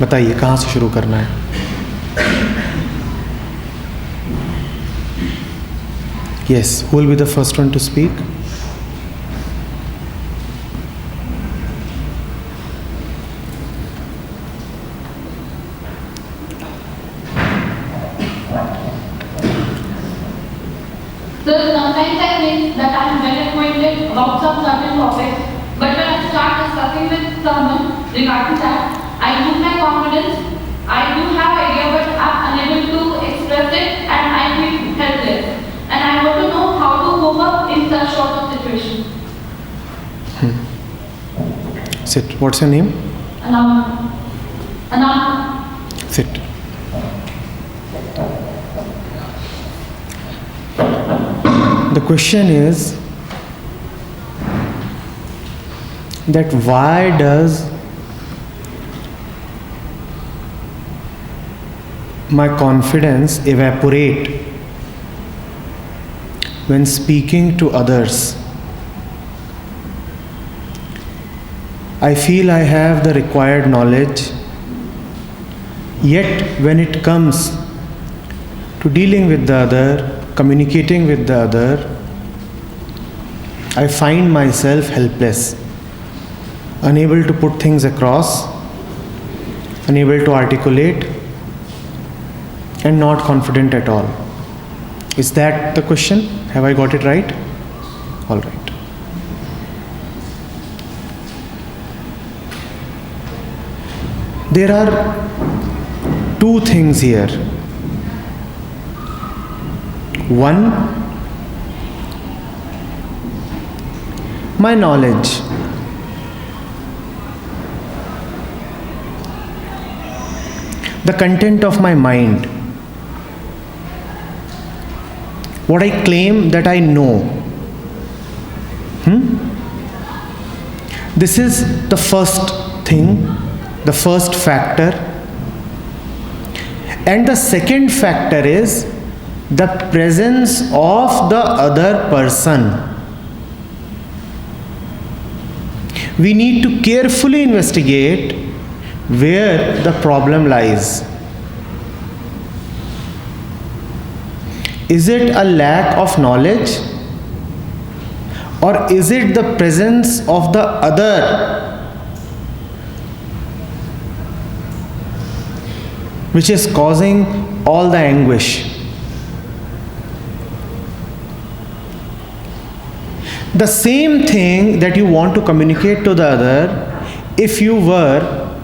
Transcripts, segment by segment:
बताइए कहाँ से शुरू करना है? Yes, who will be the first one to speak? So sometimes I think that I am well acquainted about some certain topics, but when I start discussing with someone regarding that, I lose my confidence. I do have idea, but I'm unable to express it, and I feel helpless. And I want to know how to cope up in such sort of situation. Sit. What's your name? Anam. Sit. The question is that why does my confidence evaporate when speaking to others? I feel I have the required knowledge, yet when it comes to dealing with the other, communicating with the other, I find myself helpless, unable to put things across, unable to articulate, and not confident at all. Is that the question? Have I got it right? All right. There are two things here. One, my knowledge. The content of my mind. What I claim that I know. This is the first thing, the first factor. And the second factor is the presence of the other person. We need to carefully investigate where the problem lies. Is it a lack of knowledge, or is it the presence of the other which is causing all the anguish? The same thing that you want to communicate to the other, if you were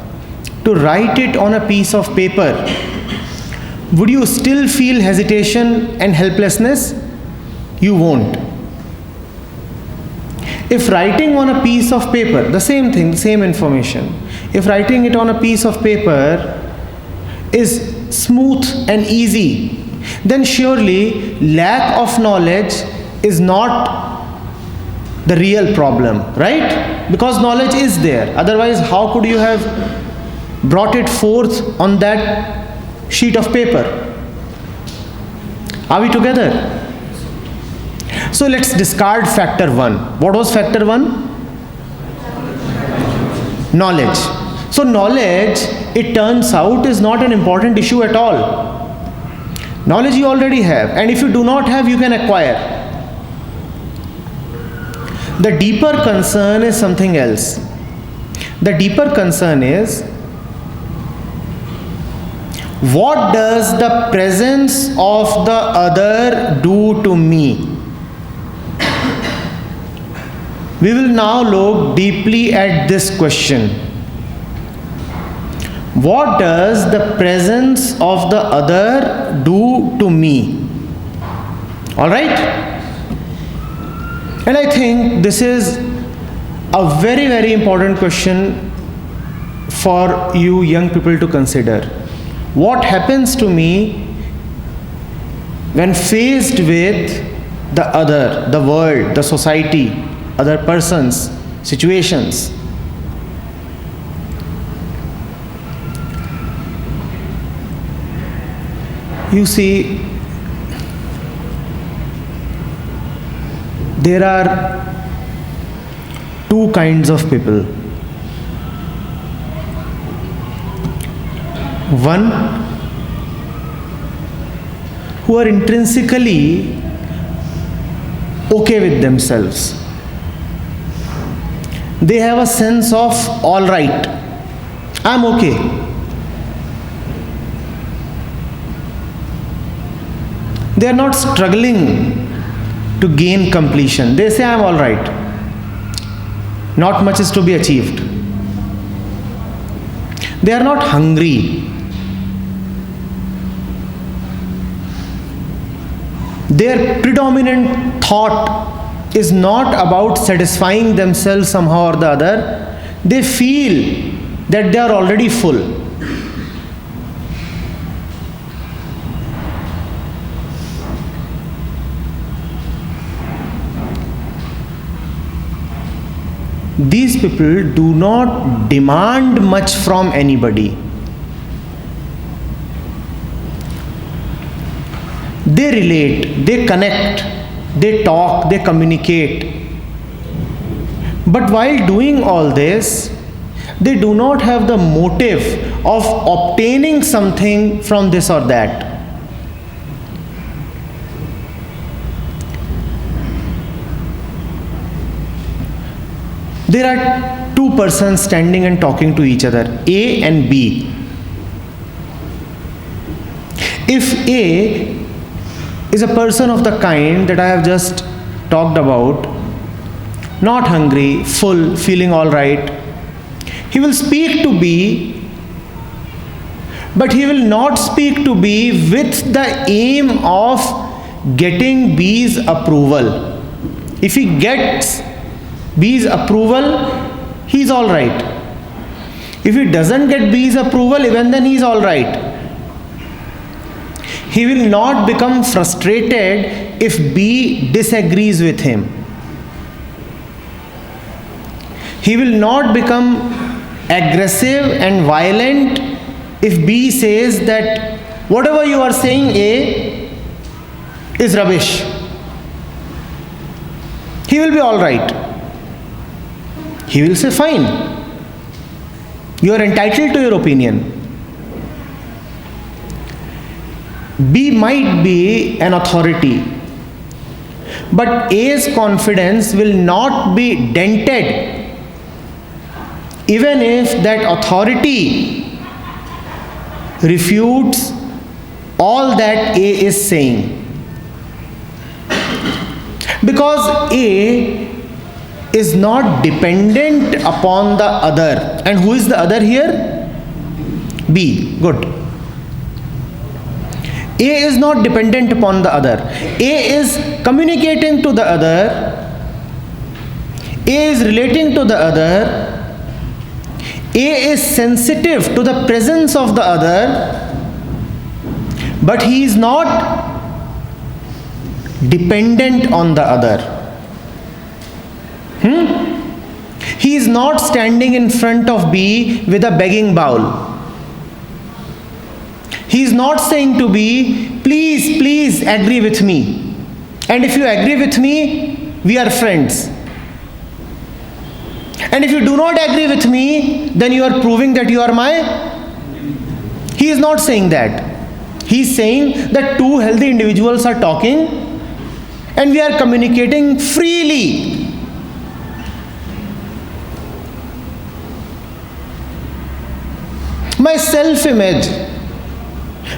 to write it on a piece of paper, would you still feel hesitation and helplessness? You won't. If writing on a piece of paper, the same thing, the same information, if writing it on a piece of paper is smooth and easy, then surely lack of knowledge is not the real problem, right? Because knowledge is there. Otherwise, how could you have brought it forth on that sheet of paper? Are we together? So let's discard factor one. What was factor one? Knowledge. So knowledge, it turns out, is not an important issue at all. Knowledge you already have, and if you do not have, you can acquire. The deeper concern is something else. The deeper concern is, what does the presence of the other do to me? We will now look deeply at this question. What does the presence of the other do to me? All right? And I think this is a very, very important question for you young people to consider. What happens to me when faced with the other, the world, the society, other persons, situations? You see, there are two kinds of people. One, who are intrinsically okay with themselves. They have a sense of all right, I'm okay. They are not struggling to gain completion. They say, I'm all right. Not much is to be achieved. They are not hungry. Their predominant thought is not about satisfying themselves somehow or the other. They feel that they are already full. These people do not demand much from anybody. They relate, they connect, they talk, they communicate. But while doing all this, they do not have the motive of obtaining something from this or that. There are two persons standing and talking to each other, A and B. If A is a person of the kind that I have just talked about, not hungry, full, feeling all right, he will speak to B, but he will not speak to B with the aim of getting B's approval. If he gets B's approval, he's all right. If he doesn't get B's approval, even then he's all right. He will not become frustrated if B disagrees with him. He will not become aggressive and violent if B says that whatever you are saying, A, is rubbish. He will be all right. He will say, fine, you are entitled to your opinion. B might be an authority, but A's confidence will not be dented even if that authority refutes all that A is saying. Because A is not dependent upon the other. And who is the other here? B. Good. A is not dependent upon the other. A is communicating to the other. A is relating to the other. A is sensitive to the presence of the other, but he is not dependent on the other. He is not standing in front of B with a begging bowl. He is not saying to B, please, please agree with me. And if you agree with me, we are friends. And if you do not agree with me, then you are proving that you are my... He is not saying that. He is saying that two healthy individuals are talking and we are communicating freely. My self-image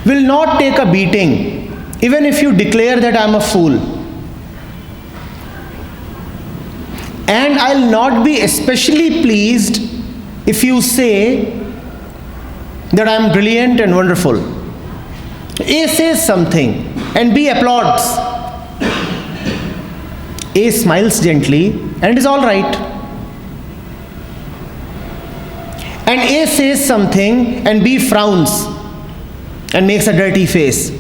will not take a beating even if you declare that I am a fool. And I'll not be especially pleased if you say that I am brilliant and wonderful. A says something and B applauds. A smiles gently and is all right. And A says something and B frowns and makes a dirty face.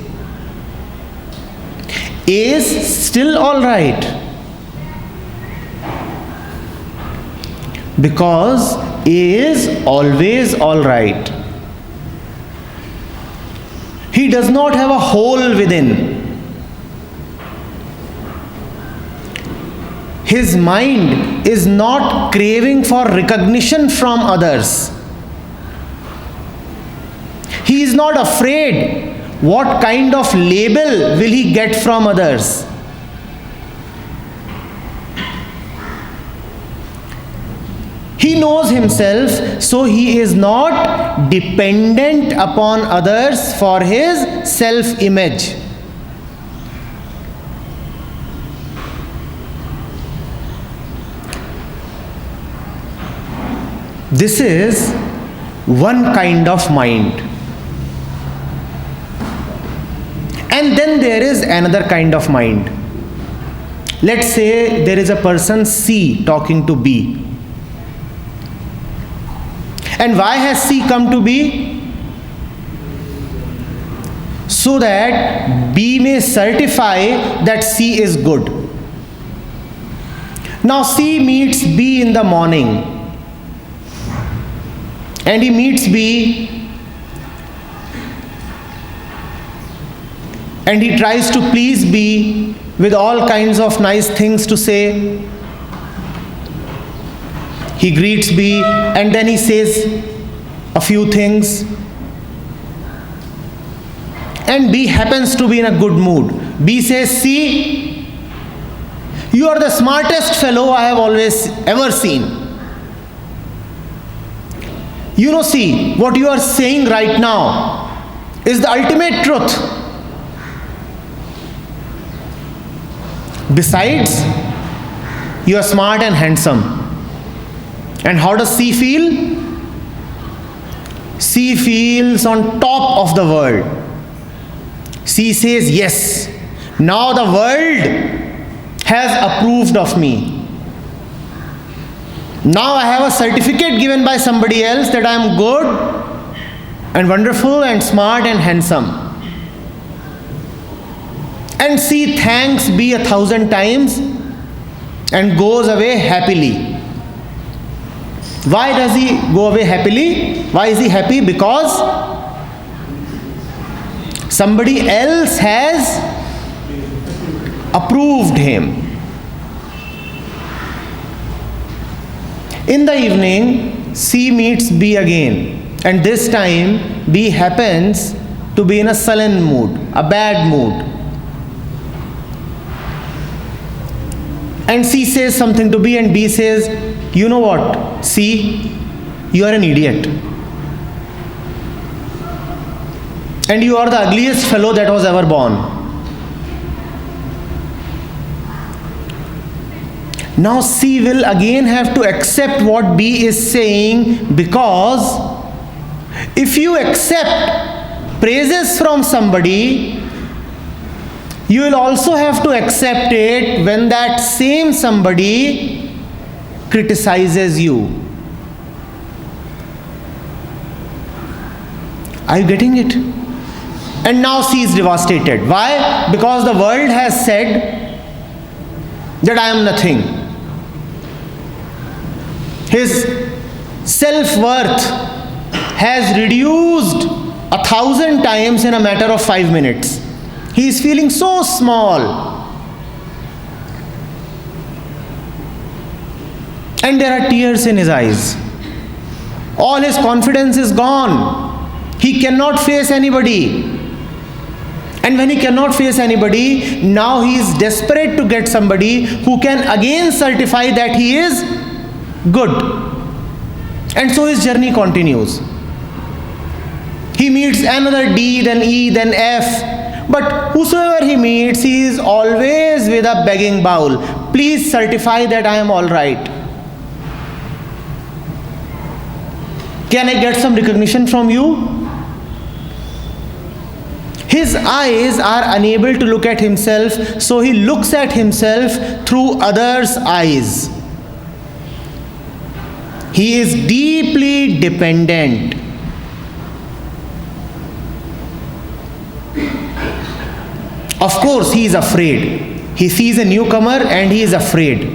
A is still all right because A is always all right. He does not have a hole within. His mind is not craving for recognition from others. He is not afraid what kind of label will he get from others. He knows himself, so he is not dependent upon others for his self-image. This is one kind of mind. And then there is another kind of mind. Let's say there is a person C talking to B. And why has C come to B? So that B may certify that C is good. Now C meets B in the morning. And he meets B and he tries to please B with all kinds of nice things to say. He greets B and then he says a few things. And B happens to be in a good mood. B says, "See, you are the smartest fellow I have ever seen. You know, see, what you are saying right now is the ultimate truth. Besides, you are smart and handsome." And how does C feel? C feels on top of the world. C says, "Yes, now the world has approved of me. Now I have a certificate given by somebody else that I am good and wonderful and smart and handsome." And C thanks B 1,000 times and goes away happily. Why does he go away happily? Why is he happy? Because somebody else has approved him. In the evening, C meets B again, and this time B happens to be in a sullen mood, a bad mood. And C says something to B and B says, "You know what, C, you are an idiot. And you are the ugliest fellow that was ever born." Now C will again have to accept what B is saying, because if you accept praises from somebody, you will also have to accept it when that same somebody criticizes you. Are you getting it? And now C is devastated. Why? Because the world has said that I am nothing. His self-worth has reduced 1,000 times in a matter of 5 minutes. He is feeling so small. And there are tears in his eyes. All his confidence is gone. He cannot face anybody. And when he cannot face anybody, now he is desperate to get somebody who can again certify that he is good. And so his journey continues. He meets another D, then E, then F. But whosoever he meets, he is always with a begging bowl. "Please certify that I am all right. Can I get some recognition from you?" His eyes are unable to look at himself, so he looks at himself through others' eyes. He is deeply dependent. Of course, he is afraid. He sees a newcomer and he is afraid.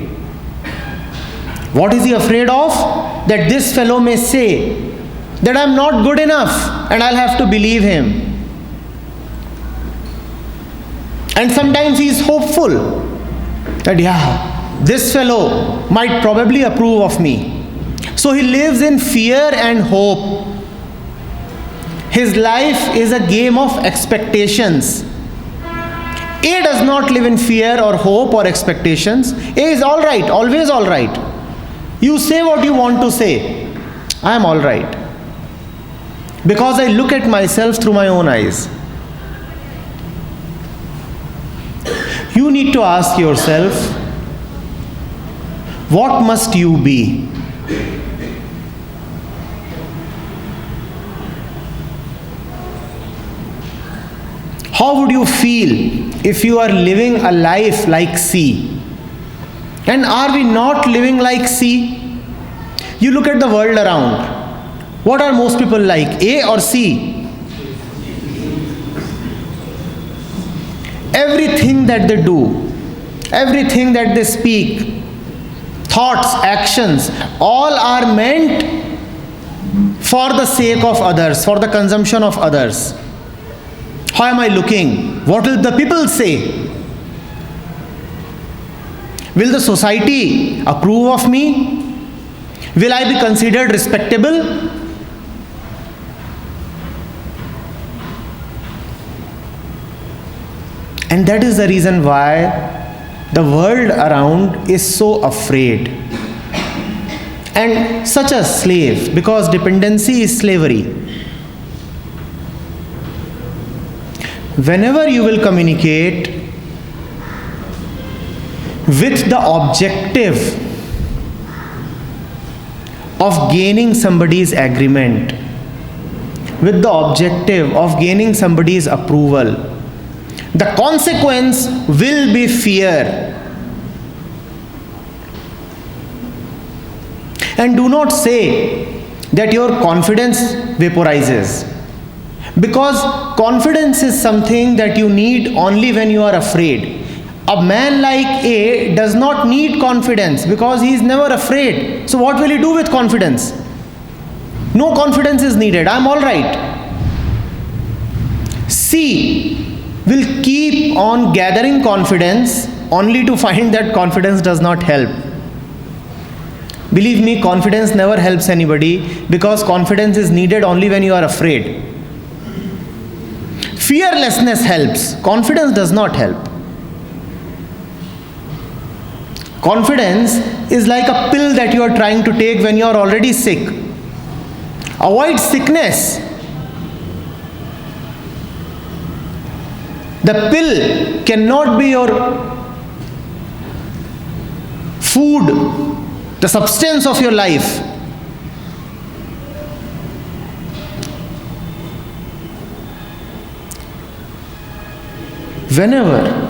What is he afraid of? That this fellow may say that I am not good enough and I'll have to believe him. And sometimes he is hopeful that, this fellow might probably approve of me. So he lives in fear and hope. His life is a game of expectations. A does not live in fear or hope or expectations. A is all right, always all right. You say what you want to say. I am all right. Because I look at myself through my own eyes. You need to ask yourself, what must you be? How would you feel if you are living a life like C? And are we not living like C? You look at the world around. What are most people like, A or C? Everything that they do, everything that they speak, thoughts, actions, all are meant for the sake of others, for the consumption of others. How am I looking? What will the people say? Will the society approve of me? Will I be considered respectable? And that is the reason why the world around is so afraid and such a slave, because dependency is slavery. Whenever you will communicate with the objective of gaining somebody's agreement, with the objective of gaining somebody's approval, the consequence will be fear. And do not say that your confidence vaporizes, because confidence is something that you need only when you are afraid. A man like A does not need confidence because he is never afraid. So what will he do with confidence? No confidence is needed. I am all right. C will keep on gathering confidence only to find that confidence does not help. Believe me, confidence never helps anybody, because confidence is needed only when you are afraid. Fearlessness helps. Confidence does not help. Confidence is like a pill that you are trying to take when you are already sick. Avoid sickness. The pill cannot be your food, the substance of your life. Whenever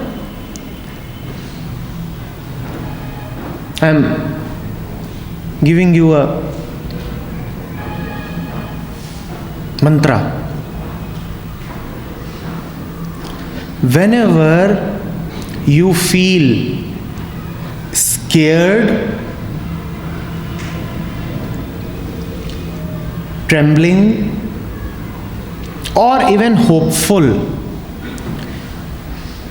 I am giving you a mantra, whenever you feel scared, trembling, or even hopeful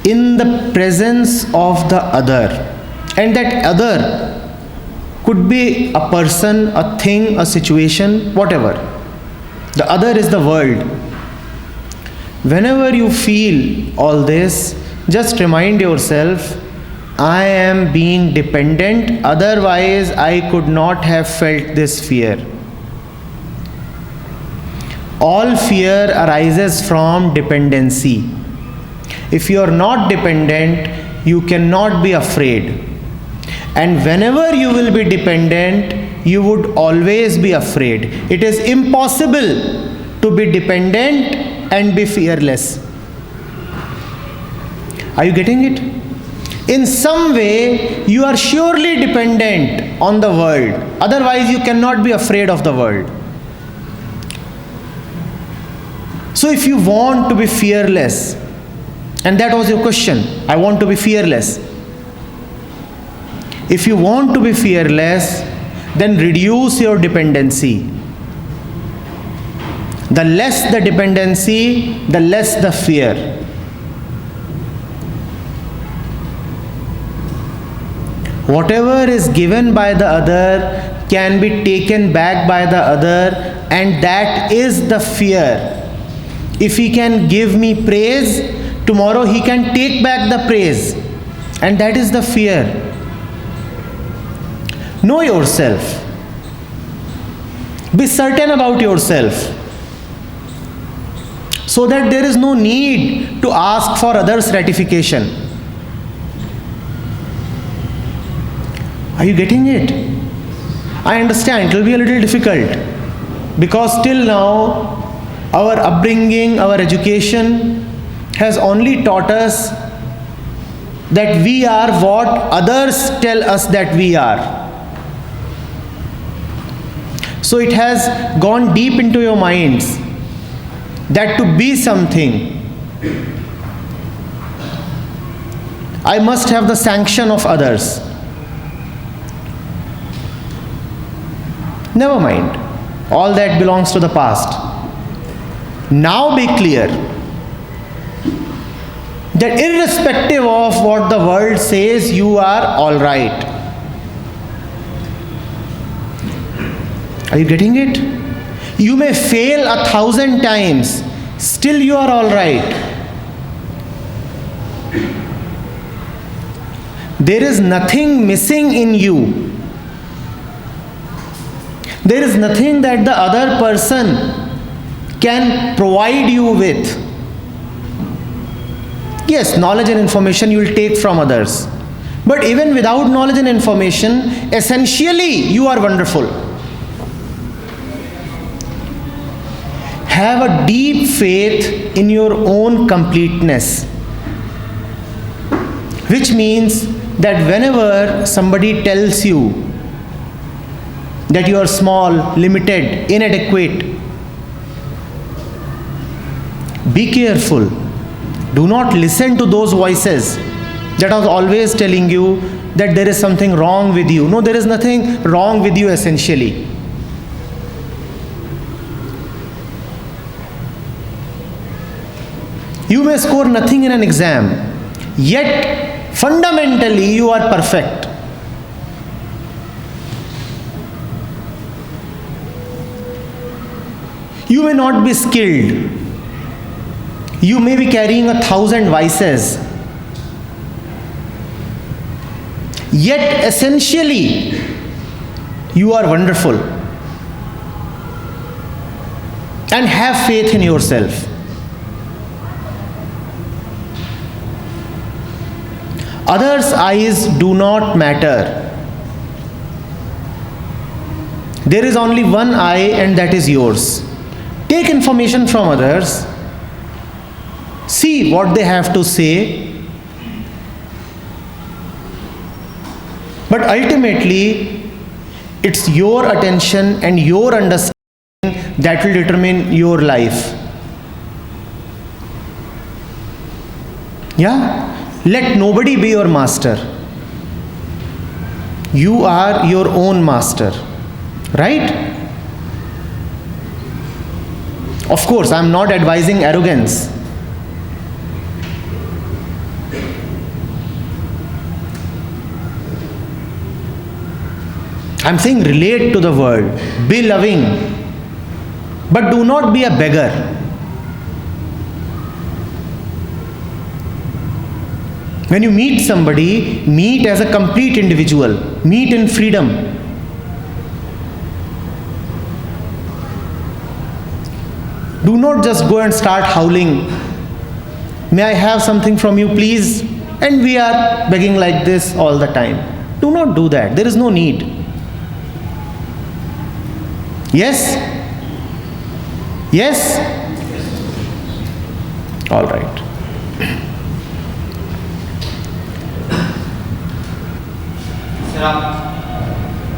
in the presence of the other, and that other could be a person, a thing, a situation, whatever. The other is the world. Whenever you feel all this, just remind yourself, I am being dependent, otherwise I could not have felt this fear. All fear arises from dependency. If you are not dependent, you cannot be afraid. And whenever you will be dependent, you would always be afraid. It is impossible to be dependent and be fearless. Are you getting it? In some way, you are surely dependent on the world. Otherwise, you cannot be afraid of the world. So if you want to be fearless, and that was your question, I want to be fearless. If you want to be fearless, then reduce your dependency. The less the dependency, the less the fear. Whatever is given by the other can be taken back by the other, and that is the fear. If he can give me praise, tomorrow he can take back the praise. And that is the fear. Know yourself. Be certain about yourself, so that there is no need to ask for others' ratification. Are you getting it? I understand it will be a little difficult, because till now our upbringing, our education has only taught us that we are what others tell us that we are. So it has gone deep into your minds that to be something, I must have the sanction of others. Never mind. All that belongs to the past. Now be clear that irrespective of what the world says, you are all right. Are you getting it? You may fail 1,000 times, still you are all right. There is nothing missing in you. There is nothing that the other person can provide you with. Yes, knowledge and information you will take from others. But even without knowledge and information, essentially you are wonderful. Have a deep faith in your own completeness, which means that whenever somebody tells you that you are small, limited, inadequate, be careful. Do not listen to those voices that are always telling you that there is something wrong with you. No, there is nothing wrong with you essentially. You may score nothing in an exam, yet fundamentally you are perfect. You may not be skilled. You may be carrying 1,000 vices. Yet essentially, you are wonderful. And have faith in yourself. Others' eyes do not matter. There is only one eye, and that is yours. Take information from others. See what they have to say. But ultimately, it's your attention and your understanding that will determine your life. Yeah? Let nobody be your master. You are your own master. Right? Of course, I am not advising arrogance. I am saying relate to the world. Be loving. But do not be a beggar. When you meet somebody, meet as a complete individual. Meet in freedom. Do not just go and start howling. May I have something from you, please? And we are begging like this all the time. Do not do that. There is no need. Yes? Yes? All right.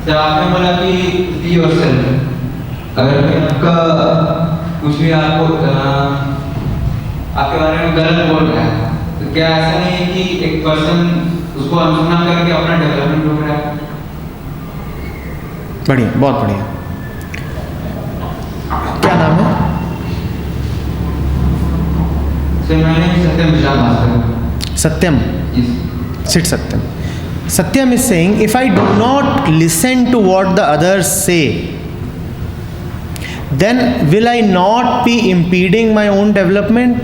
Sir आपने बोला कि be yourself. अगर कोई आपका कुछ भी आपको आपके बारे में गलत बोल रहा है, तो क्या ऐसा नहीं है कि एक पर्सन उसको अनसुना करके अपना डेवलपमेंट रोक रहा है? बढ़िया, बहुत बढ़िया। क्या नाम है? सर मैंने सत्यम विशाल। सत्यम? Sit Satyam. Satyam is saying, if I do not listen to what the others say, then will I not be impeding my own development?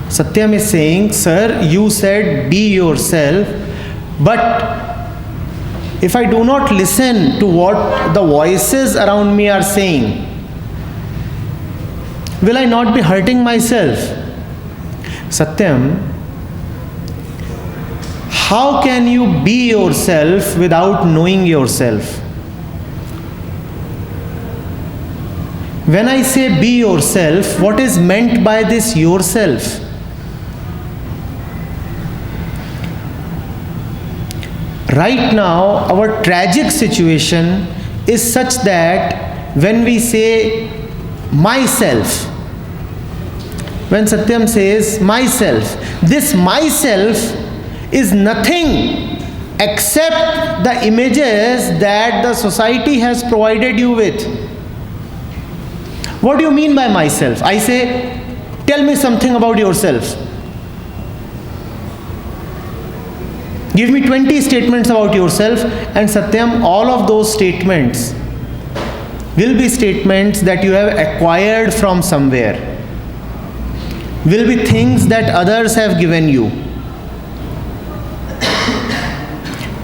Satyam is saying, sir, you said be yourself, but if I do not listen to what the voices around me are saying, will I not be hurting myself? Satyam, how can you be yourself without knowing yourself? When I say be yourself, what is meant by this yourself? Right now, our tragic situation is such that when we say myself, when Satyam says myself, this myself is nothing except the images that the society has provided you with. What do you mean by myself? I say, tell me something about yourself. Give me 20 statements about yourself, and Satyam, all of those statements will be statements that you have acquired from somewhere, will be things that others have given you.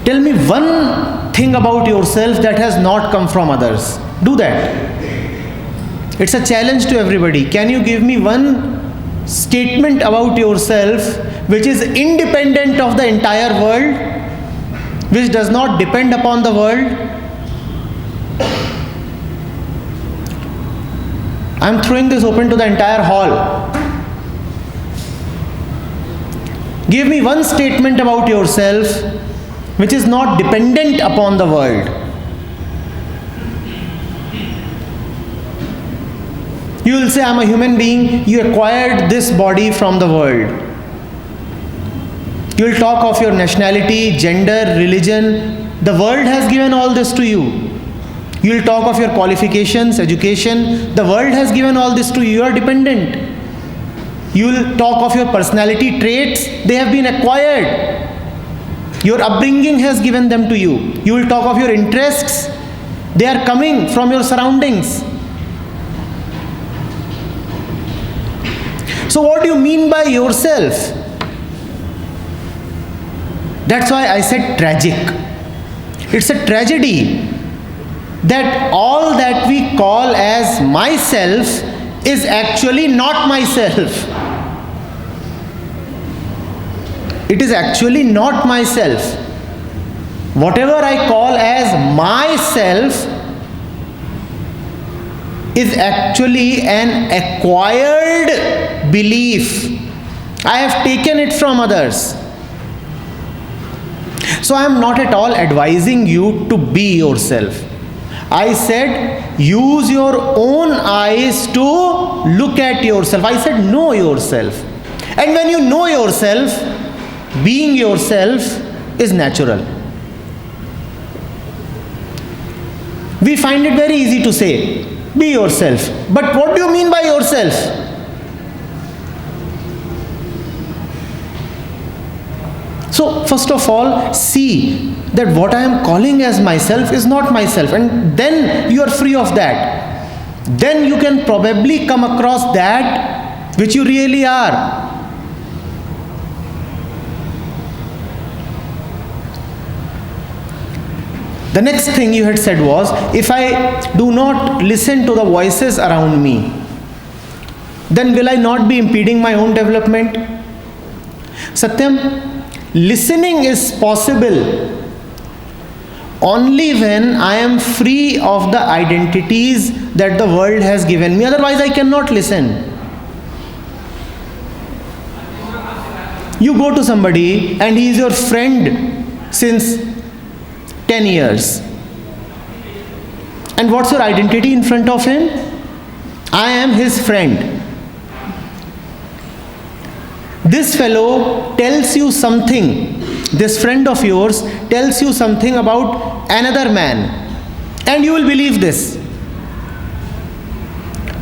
Tell me one thing about yourself that has not come from others. Do that. It's a challenge to everybody. Can you give me one statement about yourself which is independent of the entire world, which does not depend upon the world? I'm throwing this open to the entire hall. Give me one statement about yourself which is not dependent upon the world. You will say, I'm a human being, you acquired this body from the world. You will talk of your nationality, gender, religion. The world has given all this to you. You will talk of your qualifications, education. The world has given all this to you. You are dependent. You will talk of your personality traits. They have been acquired. Your upbringing has given them to you. You will talk of your interests. They are coming from your surroundings. So what do you mean by yourself? That's why I said tragic. It's a tragedy that all that we call as myself is actually not myself. It is actually not myself. Whatever I call as myself is actually an acquired belief. I have taken it from others. So I am not at all advising you to be yourself. I said use your own eyes to look at yourself. I said know yourself. And when you know yourself, being yourself is natural. We find it very easy to say, be yourself. But what do you mean by yourself? So first of all, see that what I am calling as myself is not myself, and then you are free of that. Then you can probably come across that which you really are. The next thing you had said was, if I do not listen to the voices around me, then will I not be impeding my own development? Satyam, listening is possible only when I am free of the identities that the world has given me. Otherwise, I cannot listen. You go to somebody and he is your friend since 10 years. And what's your identity in front of him? I am his friend. This fellow tells you something, this friend of yours tells you something about another man, and you will believe this.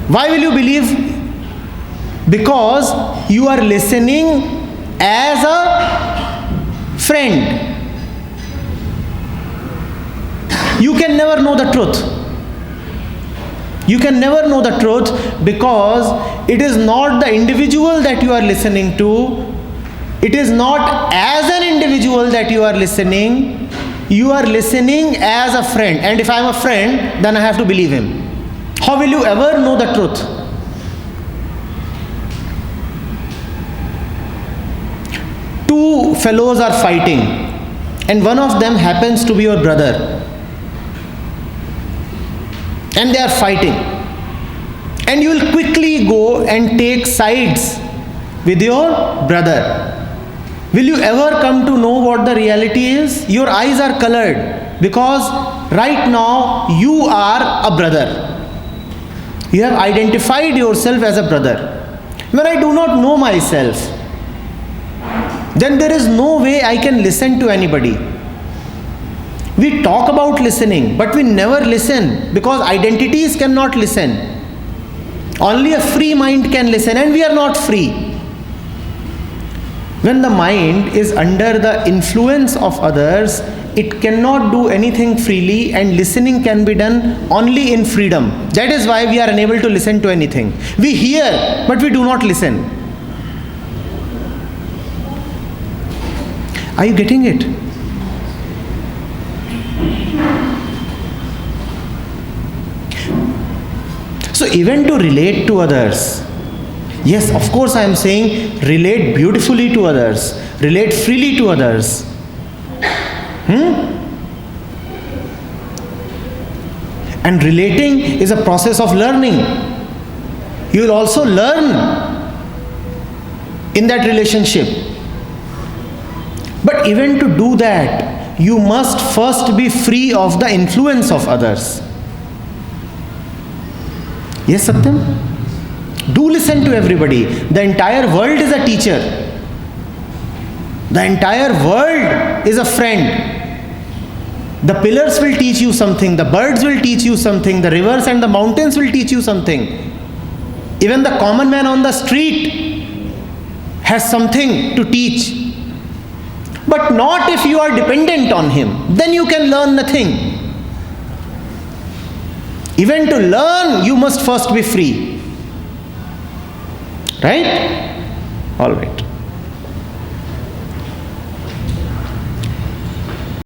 Why will you believe? Because you are listening as a friend. You can never know the truth. You can never know the truth, because it is not the individual that you are listening to. It is not as an individual that you are listening. You are listening as a friend. And if I am a friend, then I have to believe him. How will you ever know the truth? Two fellows are fighting, and one of them happens to be your brother. And they are fighting. And you will quickly go and take sides with your brother. Will you ever come to know what the reality is? Your eyes are colored, because right now you are a brother. You have identified yourself as a brother. When I do not know myself, then there is no way I can listen to anybody. We talk about listening, but we never listen, because identities cannot listen. Only a free mind can listen, and we are not free. When the mind is under the influence of others, it cannot do anything freely, and listening can be done only in freedom. That is why we are unable to listen to anything. We hear, but we do not listen. Are you getting it? So even to relate to others, yes, of course I am saying relate beautifully to others, relate freely to others. And relating is a process of learning. You will also learn in that relationship. But even to do that, you must first be free of the influence of others. Yes, Satyam? Do listen to everybody. The entire world is a teacher. The entire world is a friend. The pillars will teach you something, the birds will teach you something, the rivers and the mountains will teach you something. Even the common man on the street has something to teach. But not if you are dependent on him. Then you can learn nothing. Even to learn, you must first be free. Right? All right.